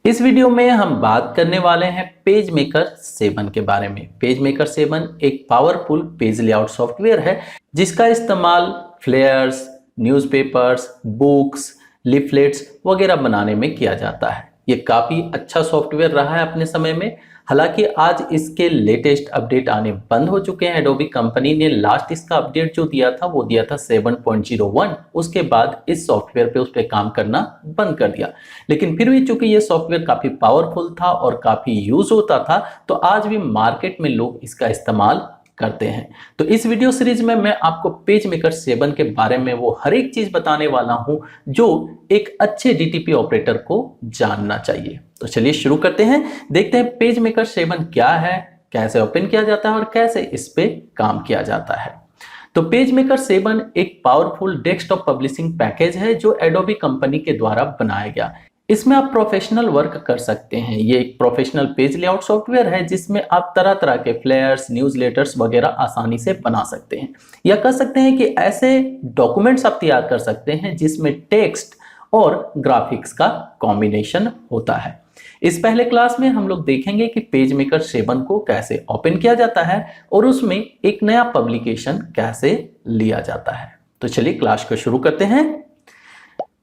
इस वीडियो में हम बात करने वाले हैं पेज मेकर 7 के बारे में। पेज मेकर 7 एक पावरफुल पेज लेआउट सॉफ्टवेयर है जिसका इस्तेमाल फ्लेयर्स, न्यूज़पेपर्स, बुक्स, लिफलेट्स वगैरह बनाने में किया जाता है। ये काफ़ी अच्छा सॉफ्टवेयर रहा है अपने समय में। हालांकि आज इसके लेटेस्ट अपडेट आने बंद हो चुके हैं। एडोबी कंपनी ने लास्ट इसका अपडेट जो दिया था वो दिया था 7.01। उसके बाद इस सॉफ्टवेयर पे उस पर काम करना बंद कर दिया। लेकिन फिर भी चूंकि ये सॉफ्टवेयर काफ़ी पावरफुल था और काफ़ी यूज होता था तो आज भी मार्केट में लोग इसका इस्तेमाल करते हैं। तो इस वीडियो सीरीज में मैं आपको पेज मेकर 7 के बारे में वो हर एक चीज बताने वाला हूं जो एक अच्छे डीटीपी ऑपरेटर को जानना चाहिए। तो चलिए शुरू करते हैं, देखते हैं पेज मेकर 7 क्या है, कैसे ओपन किया जाता है और कैसे इस पे काम किया जाता है। तो पेज मेकर 7 एक पावरफुल डेस्कटॉप पब्लिशिंग पैकेज है जो एडोबी कंपनी के द्वारा बनाया गया। इसमें आप प्रोफेशनल वर्क कर सकते हैं। ये एक प्रोफेशनल पेज लेआउट सॉफ्टवेयर है जिसमें आप तरह तरह के फ्लेयर्स, न्यूज़लेटर्स वगैरह आसानी से बना सकते हैं, या कह सकते हैं कि ऐसे डॉक्यूमेंट्स आप तैयार कर सकते हैं जिसमें टेक्स्ट और ग्राफिक्स का कॉम्बिनेशन होता है। इस पहले क्लास में हम लोग देखेंगे कि पेज मेकर 7 को कैसे ओपन किया जाता है और उसमें एक नया पब्लिकेशन कैसे लिया जाता है। तो चलिए क्लास को शुरू करते हैं।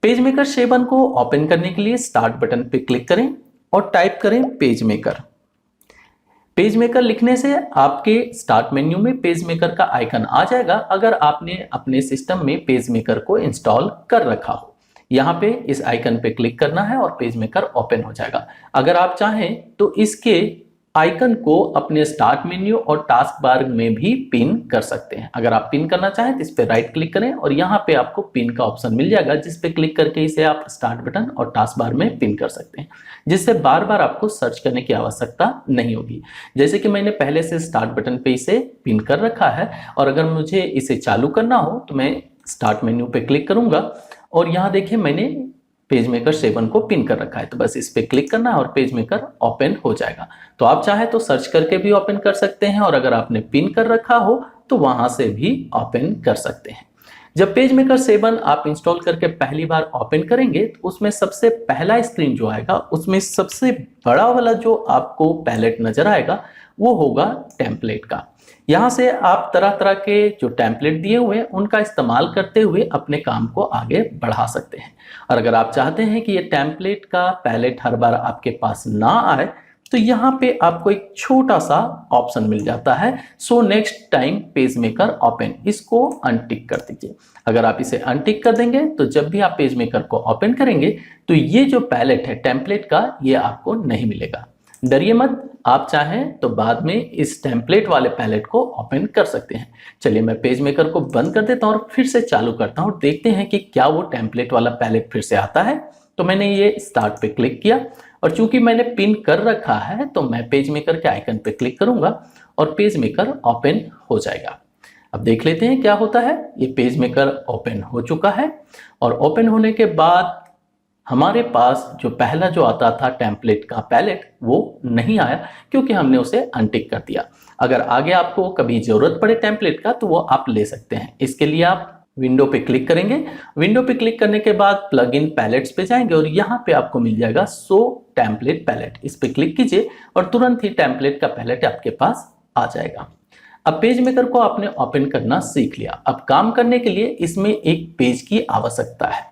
पेज मेकर 7 को ओपन करने के लिए स्टार्ट बटन पे क्लिक करें और टाइप करें पेज मेकर। पेज मेकर लिखने से आपके स्टार्ट मेन्यू में पेज मेकर का आइकन आ जाएगा अगर आपने अपने सिस्टम में पेज मेकर को इंस्टॉल कर रखा हो। यहाँ पे इस आइकन पे क्लिक करना है और पेज मेकर ओपन हो जाएगा। अगर आप चाहें तो इसके आइकन को अपने स्टार्ट मेन्यू और टास्क बार में भी पिन कर सकते हैं। अगर आप पिन करना चाहें तो इस पे राइट क्लिक करें और यहाँ पे आपको पिन का ऑप्शन मिल जाएगा जिस पे क्लिक करके इसे आप स्टार्ट बटन और टास्क बार में पिन कर सकते हैं, जिससे बार बार आपको सर्च करने की आवश्यकता नहीं होगी। जैसे कि मैंने पहले से स्टार्ट बटन पे इसे पिन कर रखा है और अगर मुझे इसे चालू करना हो तो मैं स्टार्ट मेन्यू पे क्लिक करूंगा और यहाँ देखिए मैंने पेज मेकर 7 को पिन कर रखा है, तो बस इस पे क्लिक करना है और पेज मेकर ओपन हो जाएगा। तो आप चाहे तो सर्च करके भी ओपन कर सकते हैं और अगर आपने पिन कर रखा हो तो वहां से भी ओपन कर सकते हैं। जब पेज मेकर 7 आप इंस्टॉल करके पहली बार ओपन करेंगे तो उसमें सबसे पहला स्क्रीन जो आएगा उसमें सबसे बड़ा वाला जो आपको पैलेट नजर आएगा वो होगा टेम्पलेट का। यहाँ से आप तरह तरह के जो टेम्पलेट दिए हुए हैं उनका इस्तेमाल करते हुए अपने काम को आगे बढ़ा सकते हैं। और अगर आप चाहते हैं कि ये टेम्पलेट का पैलेट हर बार आपके पास ना आए तो यहाँ पे आपको एक छोटा सा ऑप्शन मिल जाता है, so next time page maker open, इसको अनटिक कर दीजिए। अगर आप इसे अनटिक कर देंगे तो जब भी आप पेज मेकर को ओपन करेंगे तो ये जो पैलेट है टेम्पलेट का ये आपको नहीं मिलेगा। डरिए मत, आप चाहें तो बाद में इस टेम्पलेट वाले पैलेट को ओपन कर सकते हैं। चलिए मैं पेज मेकर को बंद कर देता हूं और फिर से चालू करता हूं, देखते हैं कि क्या वो टेम्पलेट वाला पैलेट फिर से आता है। तो मैंने ये स्टार्ट पे क्लिक किया और चूंकि मैंने पिन कर रखा है तो मैं पेज मेकर के आइकन पे क्लिक करूंगा और पेज मेकर ओपन हो जाएगा। अब देख लेते हैं क्या होता है। ये पेज मेकर ओपन हो चुका है और ओपन होने के बाद हमारे पास जो पहला जो आता था टेम्पलेट का पैलेट वो नहीं आया क्योंकि हमने उसे अनटिक कर दिया। अगर आगे आपको कभी जरूरत पड़े टेम्पलेट का तो वो आप ले सकते हैं। इसके लिए आप विंडो पे क्लिक करेंगे। विंडो पे क्लिक करने के बाद प्लग इन पैलेट्स पे जाएंगे और यहाँ पे आपको मिल जाएगा शो टेम्पलेट पैलेट। इस पे क्लिक कीजिए और तुरंत ही टेम्पलेट का पैलेट आपके पास आ जाएगा। अब पेज मेकर को आपने ओपन करना सीख लिया। अब काम करने के लिए इसमें एक पेज की आवश्यकता है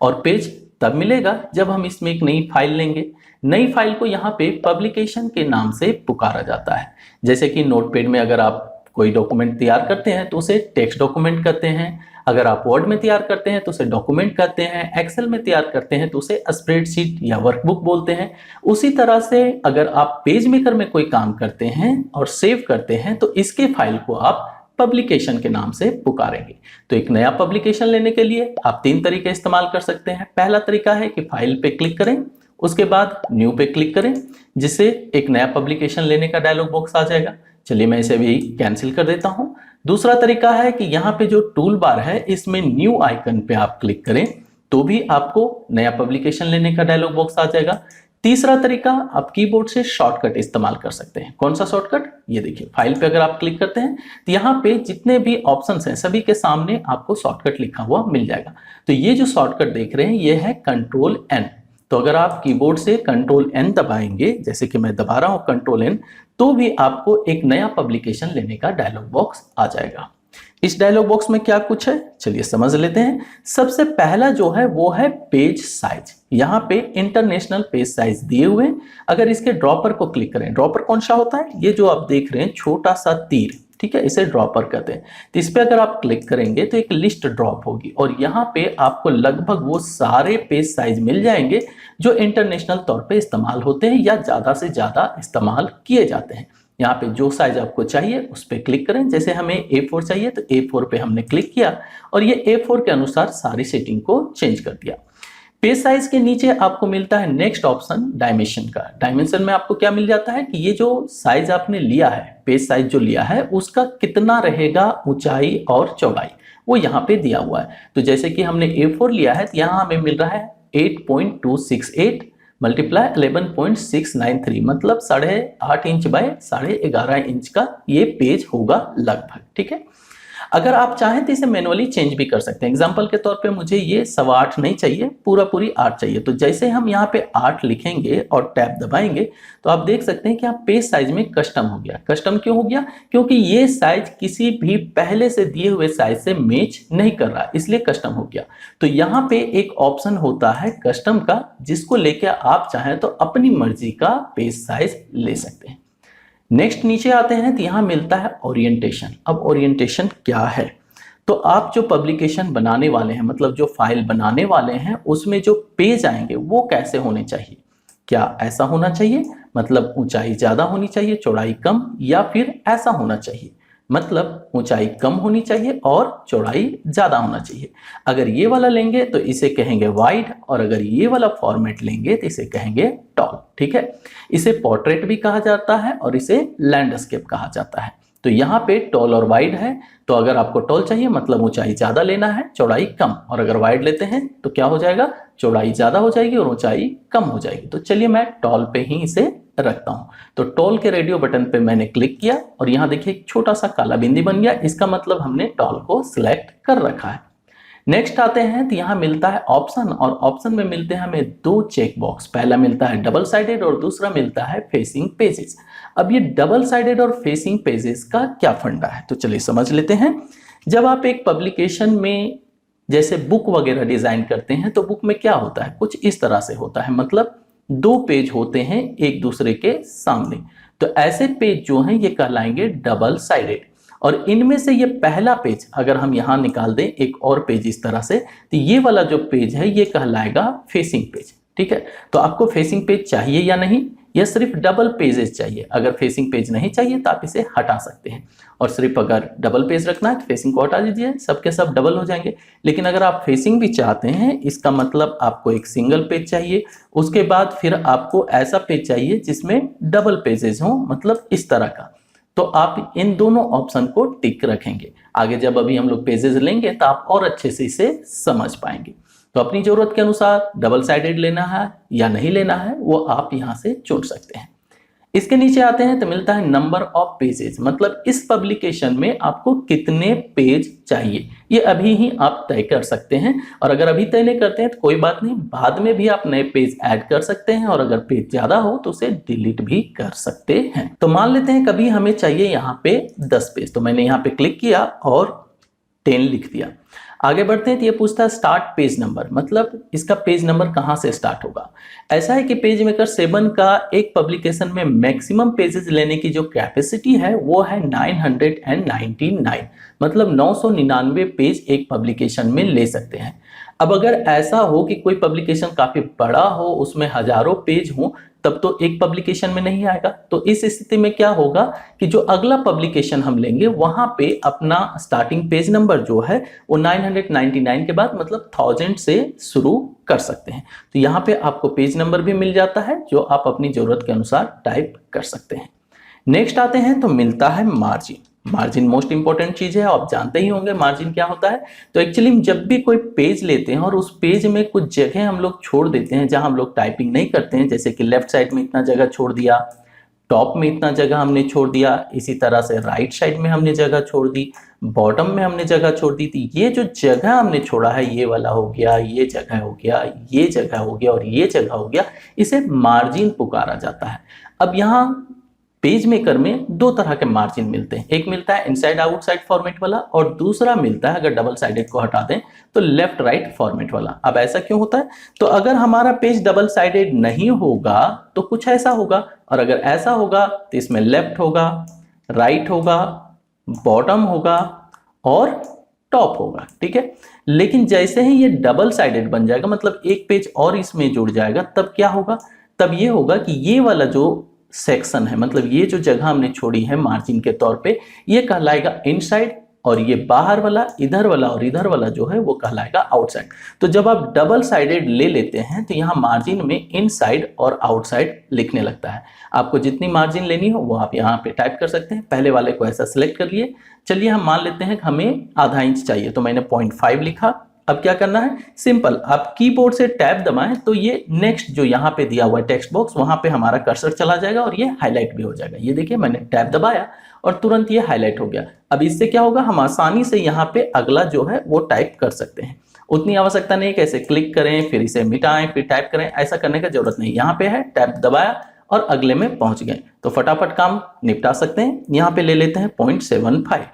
और पेज तब मिलेगा जब हम इसमें एक नई फाइल लेंगे। नई फाइल को यहाँ पे पब्लिकेशन के नाम से पुकारा जाता है। जैसे कि नोटपैड में अगर आप कोई डॉक्यूमेंट तैयार करते हैं तो उसे टेक्स्ट डॉक्यूमेंट कहते हैं, अगर आप वर्ड में तैयार करते हैं तो उसे डॉक्यूमेंट कहते हैं, एक्सेल में तैयार करते हैं तो उसे स्प्रेडशीट या वर्कबुक बोलते हैं। उसी तरह से अगर आप पेज मेकर में कोई काम करते हैं और सेव करते हैं तो इसके फाइल को आप पब्लिकेशन के नाम से पुकारेंगे। तो एक नया पब्लिकेशन लेने के लिए आप 3 तरीके इस्तेमाल कर सकते हैं। पहला तरीका है कि फाइल पे क्लिक करें, उसके बाद न्यू पे क्लिक करें, जिससे एक नया पब्लिकेशन लेने का डायलॉग बॉक्स आ जाएगा। चलिए मैं इसे भी कैंसिल कर देता हूं। दूसरा तरीका है कि यहाँ पे जो टूल बार है इसमें न्यू आइकन पे आप क्लिक करें तो भी आपको नया पब्लिकेशन लेने का डायलॉग बॉक्स आ जाएगा। तीसरा तरीका, आप कीबोर्ड से शॉर्टकट इस्तेमाल कर सकते हैं। कौन सा शॉर्टकट? ये देखिए फाइल पे अगर आप क्लिक करते हैं तो यहाँ पे जितने भी ऑप्शंस हैं सभी के सामने आपको शॉर्टकट लिखा हुआ मिल जाएगा। तो ये जो शॉर्टकट देख रहे हैं ये है कंट्रोल N। तो अगर आप कीबोर्ड से कंट्रोल एन दबाएंगे, जैसे कि मैं दबा रहा हूं कंट्रोल एन, तो भी आपको एक नया पब्लिकेशन लेने का डायलॉग बॉक्स आ जाएगा। इस डायलॉग बॉक्स में क्या कुछ है, चलिए समझ लेते हैं। सबसे पहला जो है वो है पेज साइज। यहाँ पे इंटरनेशनल पेज साइज दिए हुए हैं। अगर इसके ड्रॉपर को क्लिक करें, ड्रॉपर कौन सा होता है, ये जो आप देख रहे हैं छोटा सा तीर, ठीक है, इसे ड्रॉपर कहते हैं। तो इस पे अगर आप क्लिक करेंगे तो एक लिस्ट ड्रॉप होगी और यहाँ पे आपको लगभग वो सारे पेज साइज मिल जाएंगे जो इंटरनेशनल तौर पे इस्तेमाल होते हैं या ज्यादा से ज्यादा इस्तेमाल किए जाते हैं। यहाँ पे जो साइज आपको चाहिए उस पर क्लिक करें। जैसे हमें A4 चाहिए तो A4 पे हमने क्लिक किया और ये A4 के अनुसार सारी सेटिंग को चेंज कर दिया। पेज साइज के नीचे आपको मिलता है नेक्स्ट ऑप्शन डायमेंशन का। डायमेंशन में आपको क्या मिल जाता है कि ये जो साइज आपने लिया है, पेज साइज जो लिया है, उसका कितना रहेगा ऊंचाई और चौड़ाई, वो यहाँ पे दिया हुआ है। तो जैसे कि हमने A4 लिया है तो यहाँ हमें मिल रहा है 8.268 मल्टीप्लाई 11.693, मतलब 8.5 इंच बाय 11.5 इंच का ये पेज होगा लगभग, ठीक है। अगर आप चाहें तो इसे मैनुअली चेंज भी कर सकते हैं। एग्जांपल के तौर पे मुझे ये 8.25 नहीं चाहिए, पूरी 8 चाहिए। तो जैसे हम यहाँ पे 8 लिखेंगे और टैब दबाएंगे तो आप देख सकते हैं कि आप पेज साइज में कस्टम हो गया। कस्टम क्यों हो गया, क्योंकि ये साइज किसी भी पहले से दिए हुए साइज से मैच नहीं कर रहा, इसलिए कस्टम हो गया। तो यहाँ पे एक ऑप्शन होता है कस्टम का, जिसको लेके आप चाहें तो अपनी मर्जी का पेज साइज ले सकते हैं। नेक्स्ट नीचे आते हैं तो यहाँ मिलता है ओरिएंटेशन। अब ओरिएंटेशन क्या है, तो आप जो पब्लिकेशन बनाने वाले हैं, मतलब जो फाइल बनाने वाले हैं, उसमें जो पेज आएंगे वो कैसे होने चाहिए। क्या ऐसा होना चाहिए, मतलब ऊंचाई ज्यादा होनी चाहिए चौड़ाई कम, या फिर ऐसा होना चाहिए, मतलब ऊंचाई कम होनी चाहिए और चौड़ाई ज्यादा होना चाहिए। अगर ये वाला लेंगे तो इसे कहेंगे वाइड, और अगर ये वाला फॉर्मेट लेंगे तो इसे कहेंगे टॉल, ठीक है। इसे पोर्ट्रेट भी कहा जाता है और इसे लैंडस्केप कहा जाता है। तो यहाँ पे टॉल और वाइड है, तो अगर आपको टॉल चाहिए मतलब ऊंचाई ज्यादा लेना है चौड़ाई कम, और अगर वाइड लेते हैं तो क्या हो जाएगा, चौड़ाई ज्यादा हो जाएगी और ऊंचाई कम हो जाएगी। तो चलिए मैं टॉल पे ही इसे रखता हूं। तो टॉल के रेडियो बटन पे मैंने क्लिक किया और यहाँ देखिए एक छोटा सा काला बिंदी बन गया, इसका मतलब हमने टॉल को सिलेक्ट कर रखा है। नेक्स्ट आते हैं तो यहाँ मिलता है ऑप्शन, और ऑप्शन में मिलते हैं हमें 2 चेक बॉक्स। पहला मिलता है डबल साइडेड और दूसरा मिलता है फेसिंग पेजेस। अब ये डबल साइडेड और फेसिंग पेजेस का क्या फंडा है, तो चलिए समझ लेते हैं। जब आप एक पब्लिकेशन में जैसे बुक वगैरह डिजाइन करते हैं तो बुक में क्या होता है, कुछ इस तरह से होता है, मतलब 2 पेज होते हैं एक दूसरे के सामने। तो ऐसे पेज जो हैं ये कहलाएंगे डबल साइडेड, और इनमें से ये पहला पेज अगर हम यहां निकाल दें एक और पेज इस तरह से, तो ये वाला जो पेज है ये कहलाएगा फेसिंग पेज, ठीक है। तो आपको फेसिंग पेज चाहिए या नहीं, या सिर्फ डबल पेजेस चाहिए। अगर फेसिंग पेज नहीं चाहिए तो आप इसे हटा सकते हैं, और सिर्फ अगर डबल पेज रखना है तो फेसिंग को हटा दीजिए, सबके सब डबल हो जाएंगे। लेकिन अगर आप फेसिंग भी चाहते हैं, इसका मतलब आपको एक सिंगल पेज चाहिए, उसके बाद फिर आपको ऐसा पेज चाहिए जिसमें डबल पेजेस हों, मतलब इस तरह का। तो आप इन दोनों ऑप्शन को टिक रखेंगे। आगे जब अभी हम लोग पेजेस लेंगे तो आप और अच्छे से इसे समझ पाएंगे। तो अपनी जरूरत के अनुसार डबल साइडेड लेना है या नहीं लेना है वो आप यहां से चुन सकते हैं। इसके नीचे आते हैं तो मिलता है नंबर ऑफ पेजेस, मतलब इस पब्लिकेशन में आपको कितने पेज चाहिए, ये अभी ही आप तय कर सकते हैं। और अगर अभी तय नहीं करते हैं तो कोई बात नहीं, बाद में भी आप नए पेज ऐड कर सकते हैं, और अगर पेज ज्यादा हो तो उसे डिलीट भी कर सकते हैं। तो मान लेते हैं कभी हमें चाहिए यहाँ पे 10 पेज, तो मैंने यहाँ पे क्लिक किया और 10 लिख दिया। आगे बढ़ते हैं तो ये पूछता है स्टार्ट पेज नंबर, मतलब इसका पेज नंबर कहां से स्टार्ट होगा। ऐसा है कि पेज मेकर 7 का एक पब्लिकेशन में मैक्सिमम पेजेस लेने की जो कैपेसिटी है वो है 999, मतलब 999 पेज एक पब्लिकेशन में ले सकते हैं। अब अगर ऐसा हो कि कोई पब्लिकेशन काफी बड़ा हो, उसमें हजारों पेज हो, तब तो एक पब्लिकेशन में नहीं आएगा। तो इस स्थिति में क्या होगा कि जो अगला पब्लिकेशन हम लेंगे वहां पे अपना स्टार्टिंग पेज नंबर जो है वो 999 के बाद मतलब 1000 से शुरू कर सकते हैं। तो यहाँ पे आपको पेज नंबर भी मिल जाता है जो आप अपनी जरूरत के अनुसार टाइप कर सकते हैं। नेक्स्ट आते हैं तो मिलता है मार्जिन। मार्जिन मोस्ट इंपॉर्टेंट चीज है, आप जानते ही होंगे मार्जिन क्या होता है। तो एक्चुअली जब भी कोई पेज लेते हैं और उस पेज में कुछ जगह हम लोग छोड़ देते हैं जहां हम लोग टाइपिंग नहीं करते हैं, जैसे कि लेफ्ट साइड में इतना जगह छोड़ दिया, टॉप में इतना जगह हमने छोड़ दिया, इसी तरह से राइट साइड में हमने जगह छोड़ दी, बॉटम में हमने जगह छोड़ दी थी। ये जो जगह हमने छोड़ा है, ये वाला हो गया, ये जगह हो गया, ये जगह हो गया और ये जगह हो गया, इसे मार्जिन पुकारा जाता है। अब यहाँ पेज मेकर में दो तरह के मार्जिन मिलते हैं, एक मिलता है इनसाइड आउटसाइड फॉर्मेट वाला और दूसरा मिलता है, अगर डबल साइडेड को हटा दें तो लेफ्ट राइट फॉर्मेट वाला। अब ऐसा क्यों होता है? तो अगर हमारा पेज डबल साइडेड नहीं होगा तो कुछ ऐसा होगा, और अगर ऐसा होगा तो इसमें लेफ्ट होगा, राइट होगा, बॉटम होगा और टॉप होगा, ठीक है। लेकिन जैसे ही ये डबल साइडेड बन जाएगा, मतलब एक पेज और इसमें जुड़ जाएगा, तब क्या होगा? तब ये होगा कि ये वाला जो सेक्शन है, मतलब ये जो जगह हमने छोड़ी है मार्जिन के तौर पे, ये कहलाएगा इनसाइड, और ये बाहर वाला, इधर वाला और इधर वाला जो है वो कहलाएगा आउटसाइड। तो जब आप डबल साइडेड ले लेते हैं तो यहाँ मार्जिन में इनसाइड और आउटसाइड लिखने लगता है। आपको जितनी मार्जिन लेनी हो वो आप यहाँ पे टाइप कर सकते हैं। पहले वाले को ऐसा सिलेक्ट कर लिए। चलिए हम मान लेते हैं कि हमें आधा इंच चाहिए, तो मैंने 0.5 लिखा। अब क्या करना है? सिंपल, आप कीबोर्ड से टैब दबाएं तो ये नेक्स्ट जो यहाँ पे दिया हुआ है टेक्स्ट बॉक्स, वहां पे हमारा कर्सर चला जाएगा और ये हाईलाइट भी हो जाएगा। ये देखिए मैंने टैब दबाया और तुरंत ये हाईलाइट हो गया। अब इससे क्या होगा? हम आसानी से यहाँ पे अगला जो है वो टाइप कर सकते हैं। उतनी आवश्यकता नहीं कैसे क्लिक करें फिर इसे मिटाएं फिर टाइप करें, ऐसा करने का जरूरत नहीं। यहाँ पे है, टैब दबाया और अगले में पहुंच गए, तो फटाफट काम निपटा सकते हैं। यहाँ पे ले लेते हैं 0.75।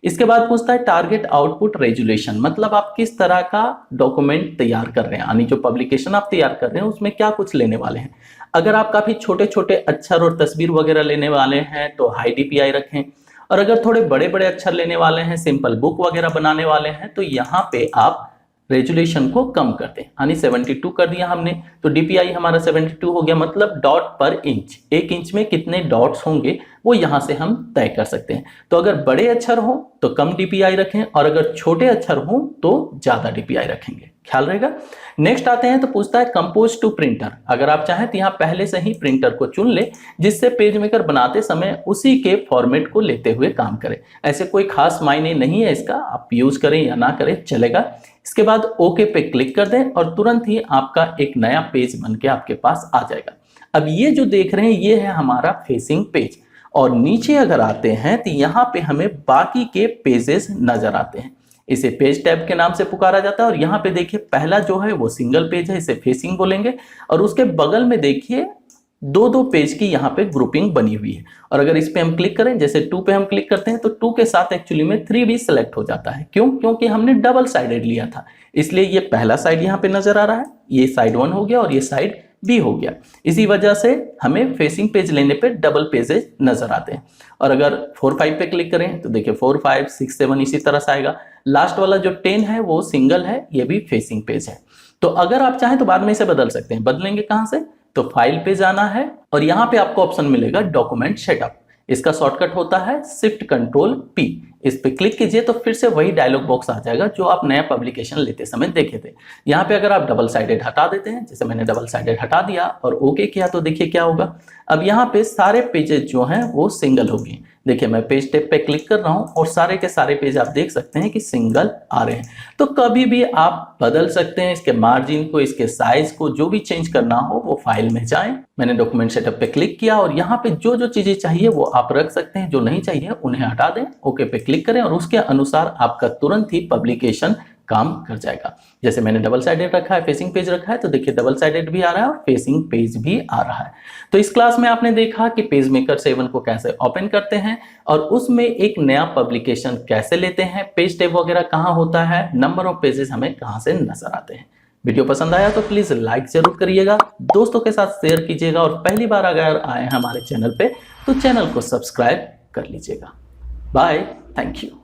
इसके बाद पूछता है टारगेट आउटपुट रेजुलेशन, मतलब आप किस तरह का डॉक्यूमेंट तैयार कर रहे हैं, यानी जो पब्लिकेशन आप तैयार कर रहे हैं उसमें क्या कुछ लेने वाले हैं। अगर आप काफी छोटे छोटे अक्षर और तस्वीर वगैरह लेने वाले हैं तो हाई DPI रखें, और अगर थोड़े बड़े बड़े अक्षर लेने वाले हैं, सिंपल बुक वगैरह बनाने वाले हैं, तो यहाँ पे आप रेजुलेशन को कम कर दें, यानी 72 कर दिया हमने, तो DPI हमारा 72 हो गया, मतलब डॉट पर इंच, एक इंच में कितने डॉट्स होंगे वो यहां से हम तय कर सकते हैं। तो अगर बड़े अक्षर हो तो कम DPI रखें, और अगर छोटे अक्षर हो तो ज्यादा DPI रखेंगे, ख्याल रहेगा। नेक्स्ट आते हैं तो पूछता है कंपोज टू प्रिंटर। अगर आप चाहें तो यहाँ पहले से ही प्रिंटर को चुन ले, जिससे पेज मेकर बनाते समय उसी के फॉर्मेट को लेते हुए काम करें। ऐसे कोई खास मायने नहीं है इसका, आप यूज करें या ना करें चलेगा। इसके बाद ओके पे क्लिक कर दें और तुरंत ही आपका एक नया पेज बन के आपके पास आ जाएगा। अब ये जो देख रहे हैं ये है हमारा फेसिंग पेज, और नीचे अगर आते हैं तो यहाँ पे हमें बाकी के पेजेस नजर आते हैं। इसे पेज टैब के नाम से पुकारा जाता है, और यहाँ पे देखिए पहला जो है वो सिंगल पेज है, इसे फेसिंग बोलेंगे, और उसके बगल में देखिए दो दो पेज की यहाँ पे ग्रुपिंग बनी हुई है। और अगर इस पे हम क्लिक करें, जैसे 2 पे हम क्लिक करते हैं तो 2 के साथ एक्चुअली में 3 भी सिलेक्ट हो जाता है। क्यों? क्योंकि हमने डबल साइडेड लिया था, इसलिए ये पहला साइड यहाँ पे नजर आ रहा है, ये साइड 1 हो गया और ये साइड B हो गया। इसी वजह से हमें फेसिंग पेज लेने पे डबल पेजेस नजर आते हैं। और अगर 4, 5 पे क्लिक करें तो देखिए 4, 5, 6, 7 इसी तरह से आएगा। लास्ट वाला जो 10 है वो सिंगल है, ये भी फेसिंग पेज है। तो अगर आप चाहें तो बाद में इसे बदल सकते हैं। बदलेंगे कहां से? तो फाइल पे जाना है और यहाँ पे आपको ऑप्शन मिलेगा डॉक्यूमेंट सेटअप। इसका शॉर्टकट होता है शिफ्ट कंट्रोल P। इस पे क्लिक कीजिए तो फिर से वही डायलॉग बॉक्स आ जाएगा जो आप नया पब्लिकेशन लेते समय देखे थे। यहाँ पे अगर आप डबल साइडेड हटा देते हैं, जैसे मैंने डबल साइडेड हटा दिया और ओके किया, तो देखिए क्या होगा। अब यहाँ पे सारे पेजेस जो हैं वो सिंगल होंगे। देखिए मैं पेज टैब पे क्लिक कर रहा हूँ और सारे के सारे पेज आप देख सकते हैं कि सिंगल आ रहे हैं। तो कभी भी आप बदल सकते हैं इसके मार्जिन को, इसके साइज को, जो भी चेंज करना हो वो फाइल में जाएं। मैंने डॉक्यूमेंट सेटअप पे क्लिक किया और यहाँ पे जो जो चीजें चाहिए वो आप रख सकते हैं, जो नहीं चाहिए उन्हें हटा दें। ओके पे क्लिक करें और उसके अनुसार आपका तुरंत ही पब्लिकेशन काम कर जाएगा। जैसे मैंने डबल साइडेड रखा है, फेसिंग पेज रखा है, तो देखिए डबल साइडेड भी आ रहा है और फेसिंग पेज भी आ रहा है। तो इस क्लास में आपने देखा कि पेज मेकर 7 को कैसे ओपन करते हैं और उसमें एक नया पब्लिकेशन कैसे लेते हैं, पेज टैब वगैरह कहाँ होता है, नंबर ऑफ पेजेस हमें कहाँ से नजर आते हैं। वीडियो पसंद आया तो प्लीज लाइक जरूर करिएगा, दोस्तों के साथ शेयर कीजिएगा, और पहली बार अगर आए हैं हमारे चैनल पे तो चैनल को सब्सक्राइब कर लीजिएगा। Bye, thank you.